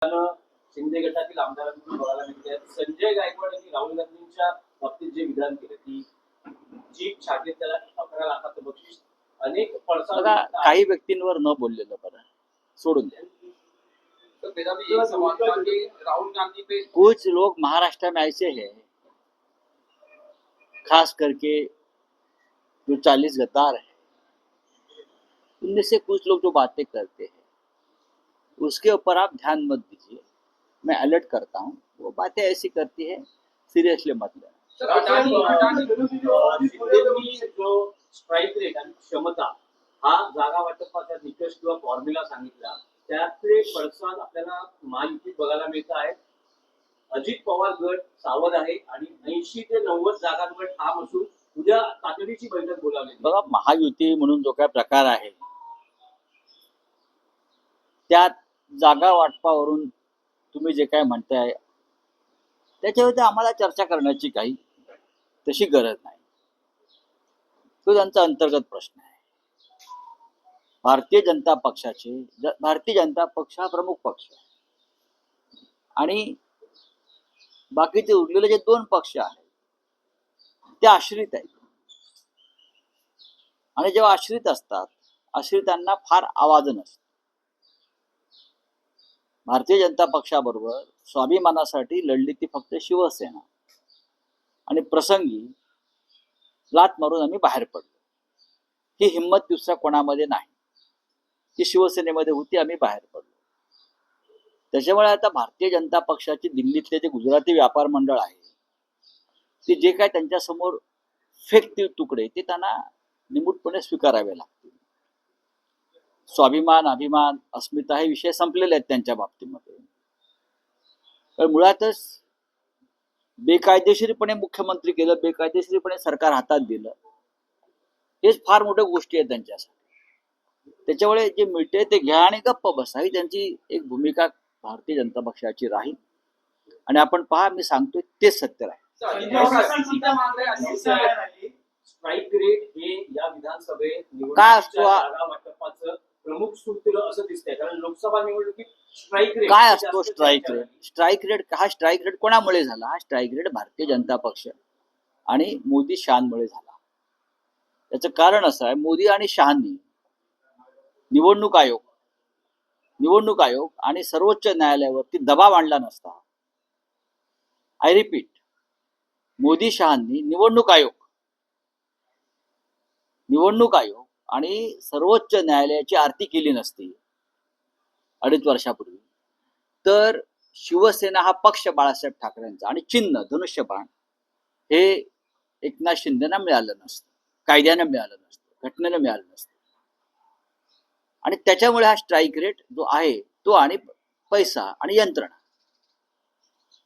शिंदे गटातील आमदारांकडून बघायला मिळते संजय गायकवाड यांनी राहुल गांधींच्या बाबतीत जे विधान केलं की जीप छातीत त्याला 11 लाखाचं बक्षीस अनेक पडसाद काही व्यक्तींवर न बोललेलं बरं सोडून द्या। तो मेरा भी यही सवाल था कि राहुल गांधी पे कुछ लोग महाराष्ट्र में ऐसे हैं, खास करके जो 40 गद्दार है, उनमें से कुछ लोग जो बातें करते हैं उसके ऊपर आप ध्यान मत दीजिए। मैं अलर्ट करता हूँ, वो बातें ऐसी करती है, सीरियसली मत लेना। जो स्ट्राइक रेट आणि क्षमता हा जागा वाटपाचा निकष किंवा फॉर्म्युला सांगितला त्यातले पडसाद आपल्याला महायुतीत बघायला मिळत आहे। अजित पवार गट सावध आहे आणि 80 ते 90 जागांवर ठाम असून उद्या तातडीची बैठक बोलावली। बघा, महायुती म्हणून जो काय प्रकार आहे त्यात जागा वाटपावरून तुम्ही जे काय म्हणताय त्याच्यावरती आम्हाला चर्चा करण्याची काही तशी गरज नाही। तो त्यांचा अंतर्गत प्रश्न आहे। भारतीय जनता पक्ष हा प्रमुख पक्ष आहे आणि बाकीचे उरलेले जे 2 पक्ष आहेत ते आश्रित आहेत आणि जेव्हा आश्रित असतात आश्रितांना फार आवाज नसतो। भारतीय जनता पक्षाबरोबर स्वाभिमानासाठी लढली ती फक्त शिवसेना आणि प्रसंगी लात मारून आम्ही बाहेर पडलो। ही हिंमत दुसऱ्या कोणामध्ये नाही, ती शिवसेनेमध्ये होती, आम्ही बाहेर पडलो। त्याच्यामुळे आता भारतीय जनता पक्षाची दिल्लीतले जे गुजराती व्यापार मंडळ आहे ते जे काय त्यांच्या समोर फेकतील तुकडे ते त्यांना निमूटपणे स्वीकारावे लागतील। स्वाभिमान, अभिमान, अस्मिता हे विषय संपलेले आहेत त्यांच्या बाबतीमध्ये। तर मुळातच बेकायदेशीरपणे मुख्यमंत्री केलं, बेकायदेशीरपणे सरकार हातात दिलं, हेच फार मोठ्या गोष्टी आहेत त्यांच्यासाठी। त्याच्यामुळे जे मिळते ते घ्या आणि गप्प बसा, ही त्यांची एक भूमिका भारतीय जनता पक्षाची राहील आणि आपण पहा, मी सांगतोय तेच सत्य राहील। स्ट्राइक रेट हे या विधानसभेत काय असतो जागा वाटपाचं प्रमुख सूत्र असं दिसतंय, कारण लोकसभा निवडणुकीत स्ट्राइक रेट काय असतो? स्ट्राइक रेट कोणामुळे झाला? हा स्ट्राइक रेट भारतीय जनता पक्ष आणि मोदी शहांमुळे झाला। त्याचं कारण असं आहे, मोदी आणि शहांनी निवडणूक आयोग आणि सर्वोच्च न्यायालयावरती दबाव आणला नसता। आय रिपीट, मोदी शहांनी निवडणूक आयोग आणि सर्वोच्च न्यायालयाची आरती केली नसती 2.5 वर्षापूर्वी, तर शिवसेना हा पक्ष बाळासाहेब ठाकरेंचा आणि चिन्ह धनुष्यबाण हे एकनाथ शिंदेना मिळालं नसतं, कायद्यानं मिळालं नसतं, घटनेनं मिळालं नसतं। आणि त्याच्यामुळे हा स्ट्राइक रेट जो आहे तो आणि पैसा आणि यंत्रणा,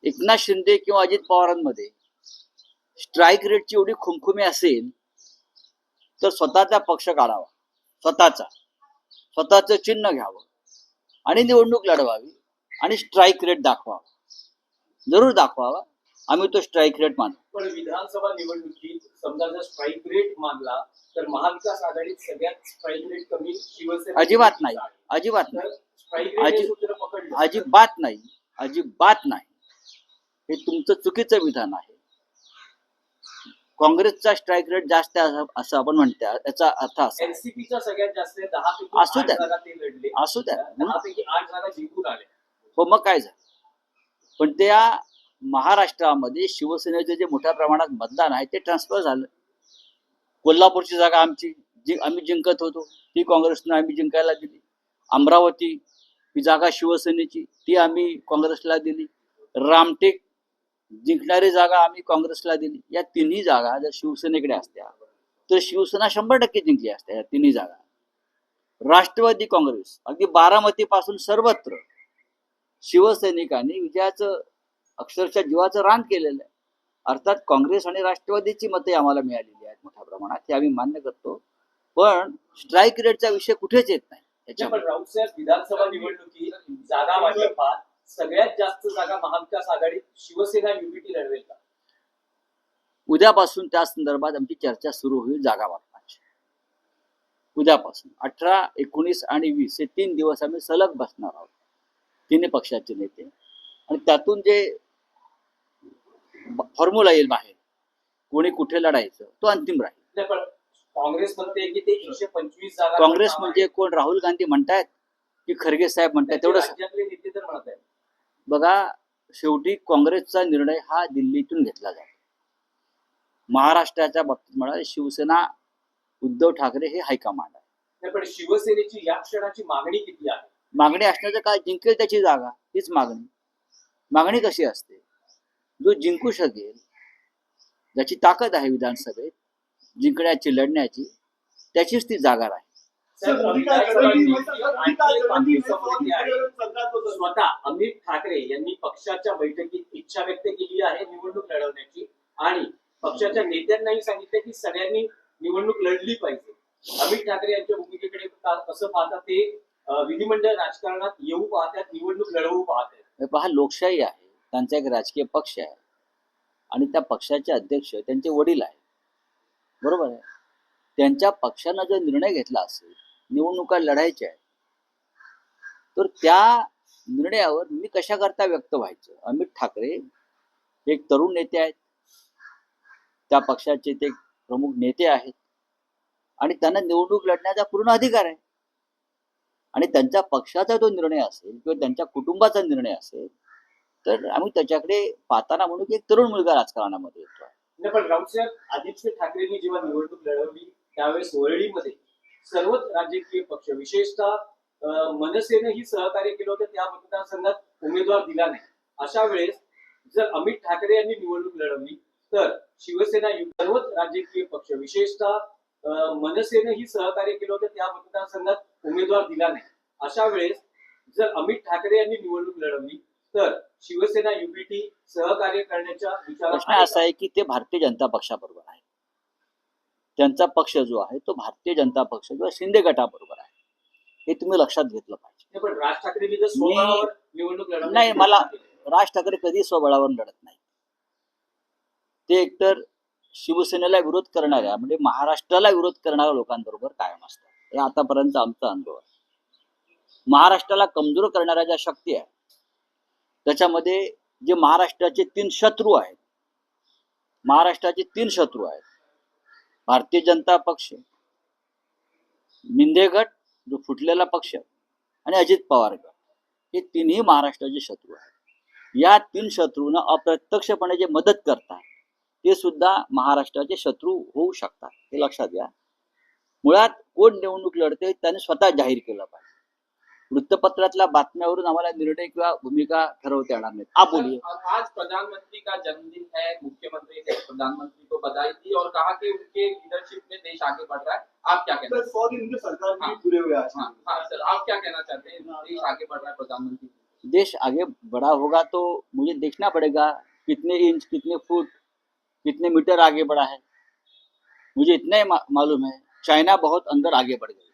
एकनाथ शिंदे किंवा अजित पवारांमध्ये स्ट्राइक रेटची एवढी खुमखुमी असेल तर स्वतःचा पक्ष काढावा, स्वतःचं चिन्ह घ्यावं आणि निवडणूक लढवावी आणि स्ट्राइक रेट दाखवावा, जरूर दाखवावा। आम्ही तो स्ट्राइक रेट मानतो। पण विधानसभा निवडणुकीत समजा जर स्ट्राइक रेट मानला तर महाविकास आघाडीत सगळ्यात स्ट्राइक रेट कमी शिवसेना अजिबात नाही। हे तुमचं चुकीचं विधान आहे। काँग्रेसचा स्ट्राइक रेट जास्त आहे असं आपण म्हणतो, याचा अर्थ असा एनसीपीचा सगळ्यात जास्त 10 पैकी 8 जागा ते लढले, 10 पैकी 8 जागा जिंकून आले। हो, मग काय झालं? पण त्या महाराष्ट्रामध्ये शिवसेनेचे जे मोठ्या प्रमाणात मतदान आहे ते ट्रान्सफर झालं। कोल्हापूरची जागा आम्ही जिंकत होतो, ती काँग्रेसनं आम्ही जिंकायला दिली। अमरावती ही जागा शिवसेनेची, ती आम्ही काँग्रेसला दिली। रामटेक जिंकणारी जागा आम्ही काँग्रेसला दिली। या तिन्ही जागा जर शिवसेनेकडे असत्या तर शिवसेना 100% जिंकली असत्या या तिन्ही जागा। राष्ट्रवादी काँग्रेस अगदी बारामती पासून सर्वत्र शिवसैनिकांनी विजयाचं अक्षरशः जीवाचं रान केलेलं आहे। अर्थात काँग्रेस आणि राष्ट्रवादीची मते आम्हाला मिळालेली आहेत मोठ्या प्रमाणात, ते आम्ही मान्य करतो, पण स्ट्राइक रेटचा विषय कुठेच येत नाही। पण राऊतसाहेब, विधानसभा निवडणुकीत जागा वाटपात सगळ्यात जास्त जागा महाविकास आघाडीत शिवसेना युनिटी लढवेल का? उद्यापासून त्या संदर्भात आमची चर्चा सुरू होईल जागा वाटपाची। उद्यापासून 18, 19 आणि 20 हे 3 दिवस आम्ही सलग बसणार आहोत तिन्ही पक्षाचे नेते, आणि त्यातून जे फॉर्म्युला येईल बाहेर कोणी कुठे लढायचं तो अंतिम राहील. नाही, पण काँग्रेस म्हणते की ते 125 जागा काँग्रेस म्हणजे कोण? राहुल गांधी म्हणतायत की खरगे साहेब म्हणतायत? तेवढं राज्यातले नेते तर म्हणत आहेत. बघा, शेवटी काँग्रेसचा निर्णय हा दिल्लीतून घेतला जातो. महाराष्ट्राच्या बाबतीत म्हणाल शिवसेना उद्धव ठाकरे हे हायकमांड आहे. नाही, पण शिवसेनेची या क्षणाची मागणी किती आहे? मागणी असण्याचं काय? जिंकेल त्याची जागा, हीच मागणी. मागणी कशी असते? जो जिंकू शकेल, ज्याची ताकद आहे विधानसभेत जिंकण्याची, लढण्याची, त्याचीच ती जागा राहील. स्वतः अमित ठाकरे यांनी पक्षाच्या बैठकीत इच्छा व्यक्त केली आहे निवडणूक लढवण्याची, आणि पक्षाच्या नेत्यांनाही सांगितलं की सगळ्यांनी निवडणूक लढली पाहिजे. अमित ठाकरे यांच्या भूमिकेकडे कसं पाहतात ते? विधिमंडळ राजकारणात येऊ पाहतात, निवडणूक लढवू पाहतात. पहा, लोकशाही आहे, त्यांचा एक राजकीय पक्ष आहे आणि त्या पक्षाचे अध्यक्ष त्यांचे वडील आहेत, बरोबर आहे. त्यांच्या पक्षानं जर निर्णय घेतला असेल निवडणुका लढायच्या आहेत, तर त्या निर्णयावर मी कशाकरता व्यक्त व्हायचं? अमित ठाकरे एक तरुण नेते आहेत, त्या पक्षाचे ते प्रमुख नेते आहेत आणि त्यांना निवडणूक लढण्याचा पूर्ण अधिकार आहे. आणि त्यांच्या पक्षाचा जो निर्णय असेल किंवा त्यांच्या कुटुंबाचा निर्णय असेल तर आम्ही त्याच्याकडे पाहताना म्हणू की एक तरुण मुलगा राजकारणामध्ये येतो आहे. नाही, पण राऊतसाहेब, आदित्य ठाकरेंनी जेव्हा निवडणूक लढवली त्यावेळेस वरळीमध्ये सर्वच राजकीय पक्ष, विशेषतः मनसेनंही सहकार्य केलं होतं. त्या मतदारसंघात उमेदवार दिला नाही. अशा वेळेस जर अमित ठाकरे यांनी निवडणूक लढवली तर शिवसेना, सर्वच राजकीय पक्ष, विशेषतः मनसेनंही सहकार्य केलं होतं. त्या मतदारसंघात उमेदवार दिला नाही. अशा वेळेस जर अमित ठाकरे यांनी निवडणूक लढवली तर शिवसेना, युपीटी सहकार्य करण्याच्या विचारात प्रश्न असा आहे की ते भारतीय जनता पक्षाबरोबर आहे. त्यांचा पक्ष जो आहे तो भारतीय जनता पक्ष किंवा शिंदे गटाबरोबर आहे, हे तुम्ही लक्षात घेतलं पाहिजे. पण राज ठाकरेंनी जर स्वबळावर निवडणूक लढवली नाही, मला राज ठाकरे कधी स्वबळावर लढत नाही. ते एकतर शिवसेनेला विरोध करणाऱ्या म्हणजे महाराष्ट्राला विरोध करणाऱ्या लोकांबरोबर कायम असतात. हे आतापर्यंत आमचा अनुभव आहे. महाराष्ट्राला कमजोर करणाऱ्या ज्या शक्ती आहेत त्याच्यामध्ये जे महाराष्ट्राचे 3 शत्रू आहेत, महाराष्ट्राचे 3 शत्रू आहेत, भारतीय जनता पक्ष, मिंदे गट जो फुटलेला पक्ष आणि अजित पवार गट, हे तिन्ही महाराष्ट्राचे शत्रू आहेत. या 3 शत्रूंना अप्रत्यक्षपणे जे मदत करतात ते सुद्धा महाराष्ट्राचे शत्रू होऊ शकतात, हे लक्षात घ्या. मुळात कोण निवडणूक लढते त्याने स्वतः जाहीर केलं पाहिजे. वृत्तपत्रातल्या बातम्यावरून आम्हाला निर्णय किंवा भूमिका ठरवता येणार नाही. आप बोलिए. आज प्रधानमंत्री का जन्मदिन है, मुख्यमंत्री ने प्रधानमंत्री को बधाई दी और कहा कि उनके लीडरशिप में देश आगे बढ़ रहा है. आप क्या कहते हैं? 100 दिन की सरकार भी पूरे हुए आज. हाँ सर, आप क्या कहना चाहते हैं? देश आगे बढ़ रहा है, प्रधानमंत्री. देश आगे बढ़ा होगा तो मुझे देखना पड़ेगा कितने इंच, कितने फुट, कितने मीटर आगे बढ़ा है. मुझे इतना ही मालूम है चाइना बहुत अंदर आगे बढ़ गई.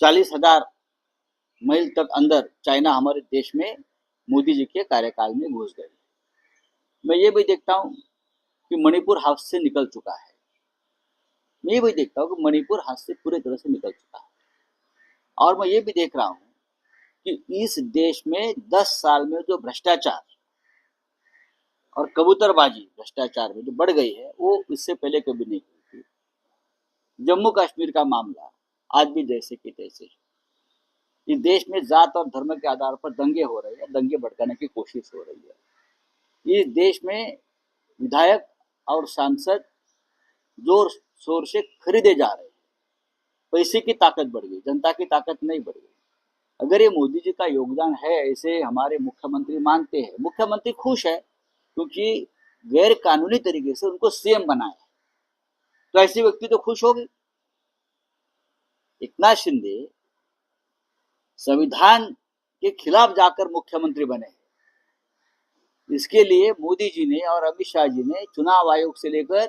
40,000 मील तक अंदर चाइना हमारे देश में मोदी जी के कार्यकाल में घुस गई. मैं ये भी देखता हूँ कि मणिपुर हाथ से निकल चुका है. मैं ये भी देखता हूँ कि मणिपुर हाथ से पूरी तरह से निकल चुका है. और मैं ये भी देख रहा हूँ कि इस देश में 10 साल में जो भ्रष्टाचार और कबूतरबाजी भ्रष्टाचार में जो बढ़ गई है वो इससे पहले कभी नहीं हुई थी. जम्मू कश्मीर का मामला आज भी जैसे कि तैसे. इस देश में जात और धर्म के आधार पर दंगे हो रहे हैं, दंगे भड़काने की कोशिश हो रही है. इस देश में विधायक और सांसद जोर शोर से खरीदे जा रहे हैं. पैसे की ताकत बढ़ गई, जनता की ताकत नहीं बढ़ गई. अगर ये मोदी जी का योगदान है ऐसे हमारे मुख्यमंत्री मानते हैं, मुख्यमंत्री खुश है क्योंकि गैर कानूनी तरीके से उनको सीएम बनाया, तो ऐसी व्यक्ति तो खुश होगी. एकनाथ शिंदे संविधान के खिलाफ जाकर मुख्यमंत्री बने. इसके लिए मोदी जी ने और अमित शाह जी ने चुनाव आयोग से लेकर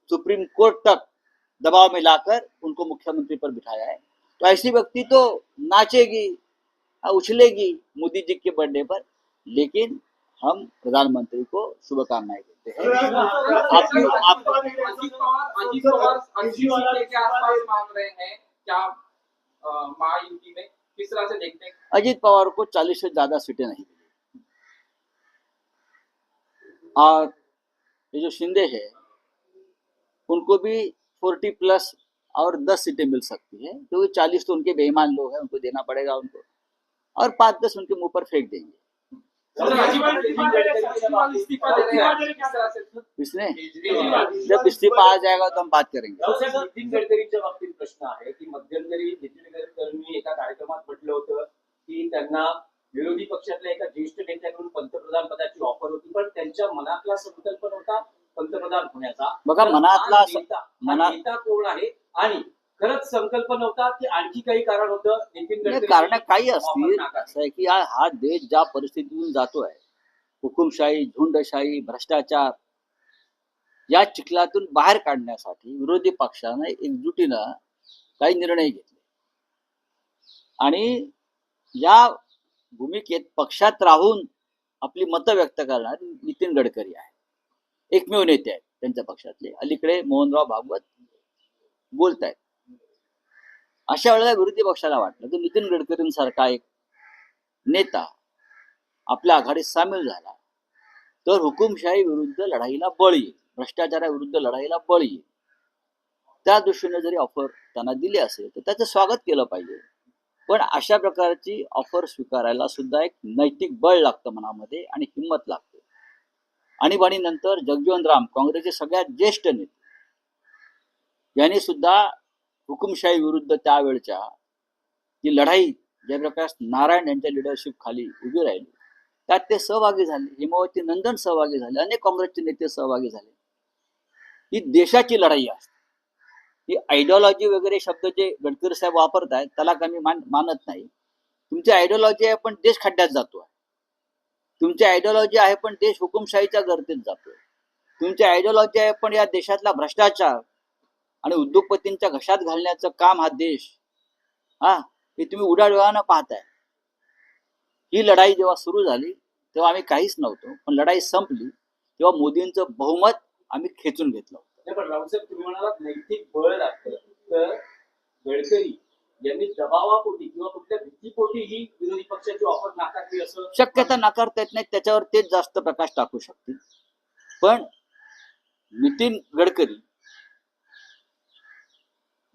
सुप्रीम कोर्ट तक दबाव में लाकर उनको मुख्यमंत्री पर बिठाया है. तो ऐसी व्यक्ति तो नाचेगी, उछलेगी मोदी जी के बर्थडे पर, लेकिन हम प्रधानमंत्री को शुभकामनाएं देते हैं. अजीत पवार 80 सीटें के आसपास मांग रहे हैं क्या महायुति में, किस तरह से देखते हैं? अजीत पवार को 40 से ज्यादा सीटें नहीं मिली और ये जो शिंदे है उनको भी 40 प्लस और 10 सीटें मिल सकती है, क्योंकि 40 तो उनके बेईमान लोग हैं, उनको देना पड़ेगा उनको, और 5-10 उनके मुंह पर फेंक देंगे। केजरीवाल इस्तीफा दे रहे हैं किस तरह से? इसने केजरीवाल जब इस्तीफा आ जाएगा तो हम बात करेंगे। साहेब, नितीन गडकरींच्या बाबतीत प्रश्न आहे की मध्यंतरी नितीन गडकरींनी एका कार्यक्रमात म्हटलं होतं की त्यांना विरोधी पक्षातल्या एका ज्येष्ठ नेत्याकडून पंतप्रधान पदाची ऑफर होती, पण त्यांच्या मनातला संकल्प होता पंतप्रधान होण्याचा. बघा, तर मनातला हा नेता- हा मना- नेता कोण आहे आणि खरंच संकल्प नव्हता की आणखी काही कारण होतं? नितीन नाही, गडकरी कारण काही असतील. असं आहे की हा देश ज्या परिस्थितीतून जातोय, हुकुमशाही, झुंडशाही, भ्रष्टाचार, या चिखलातून बाहेर काढण्यासाठी विरोधी पक्षाने एकजुटीनं काही निर्णय घेतले आणि या भूमिकेत पक्षात राहून आपली मतं व्यक्त करणारे नितीन गडकरी आहे. एकमेव नेते आहेत त्यांच्या पक्षातले. अलीकडे मोहनराव भागवत बोलत आहेत. अशा वेळेला विरोधी पक्षाला वाटलं की नितीन गडकरींसारखा एक नेता आपल्या आघाडीत सामील झाला तर हुकुमशाही विरुद्ध लढाईला बळ येईल, भ्रष्टाचाराविरुद्ध लढाईला बळ येईल. त्या दृष्टीने जरी ऑफर त्यांना दिली असेल तर त्याचं स्वागत केलं पाहिजे. पण अशा प्रकारची ऑफर स्वीकारायला सुद्धा एक नैतिक बळ लागतं मनामध्ये आणि हिंमत लागते. आणीबाणीनंतर जगजीवन राम, काँग्रेसचे सगळ्यात ज्येष्ठ नेते, यांनी सुद्धा हुकुमशाही विरुद्ध त्यावेळच्या जी लढाई जयप्रकाश नारायण यांच्या लिडरशिप खाली उभी राहिली त्यात ते सहभागी झाले. हेमावती नंदन सहभागी झाले, अनेक काँग्रेसचे नेते सहभागी झाले. ही देशाची लढाई असते. ही आयडिओलॉजी वगैरे शब्द जे गडकरी साहेब वापरतायत त्याला कमी मानत नाही. तुमची आयडिओलॉजी आहे पण देश खड्ड्यात जातोय. तुमची आयडिओलॉजी आहे पण देश हुकुमशाहीच्या गर्दीत जातोय. तुमची आयडिओलॉजी आहे पण या देशातला भ्रष्टाचार आणि उद्योगपतींच्या घशात घालण्याचं काम हा देश हे तुम्ही उडाडोळ्यानं पाहताय. ही लढाई जेव्हा सुरू झाली तेव्हा आम्ही काहीच नव्हतो, पण लढाई संपली तेव्हा मोदींचं बहुमत आम्ही खेचून घेतलं. नाही, पण रावसाहेब तुम्ही म्हणालात नैतिक बळ लागतं, तर गडकरी यांनी दबावापोटी किंवा कुठल्या भीतीपोटी ही विरोधी पक्षाची ऑफर नाकारली असं शक्यता नाकारता येत नाही, त्याच्यावर तेच जास्त प्रकाश टाकू शकतील. पण नितीन गडकरी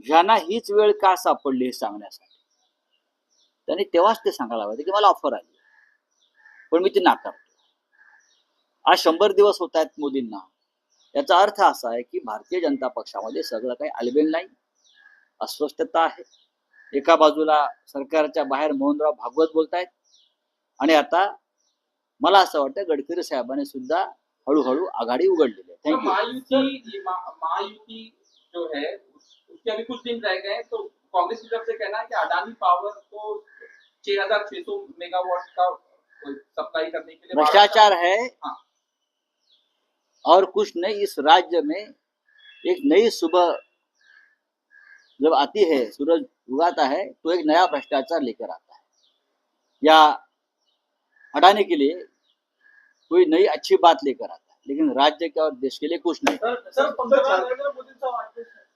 ह्यांना हीच वेळ का सापडली हे सांगण्यासाठी त्यांनी तेव्हाच ते सांगायला पाहिजे की मला ऑफर आली पण मी ती नाकारतो. आज 100 दिवस होत आहेत मोदींना. याचा अर्थ असा आहे की भारतीय जनता पक्षामध्ये सगळं काही आलबेल नाही, अस्वस्थता आहे. एका बाजूला सरकारच्या बाहेर मोहनराव भागवत बोलतायत आणि आता मला असं वाटतं गडकरी साहेबांनी सुद्धा हळूहळू आघाडी उघडलेली आहे. तो थँक्यू. महायुति जो है उसके अभी कुछ दिन रह गए हैं, तो कांग्रेस की तरफ से कहना है कि अडानी पावर को 6,600 मेगावाट का सप्लाई करने के लिए भ्रष्टाचार है हाँ। और कुछ नहीं. इस राज्य में एक नई सुबह जब आती है, सूरज उगाता है तो एक नया भ्रष्टाचार लेकर आता है. या हटाने के लिए कोई नई अच्छी बात लेकर आता है, लेकिन राज्य के और देश के लिए कुछ नहीं. सर पंकजा नरेंद्र मोदींचा वाढदिवस आहे.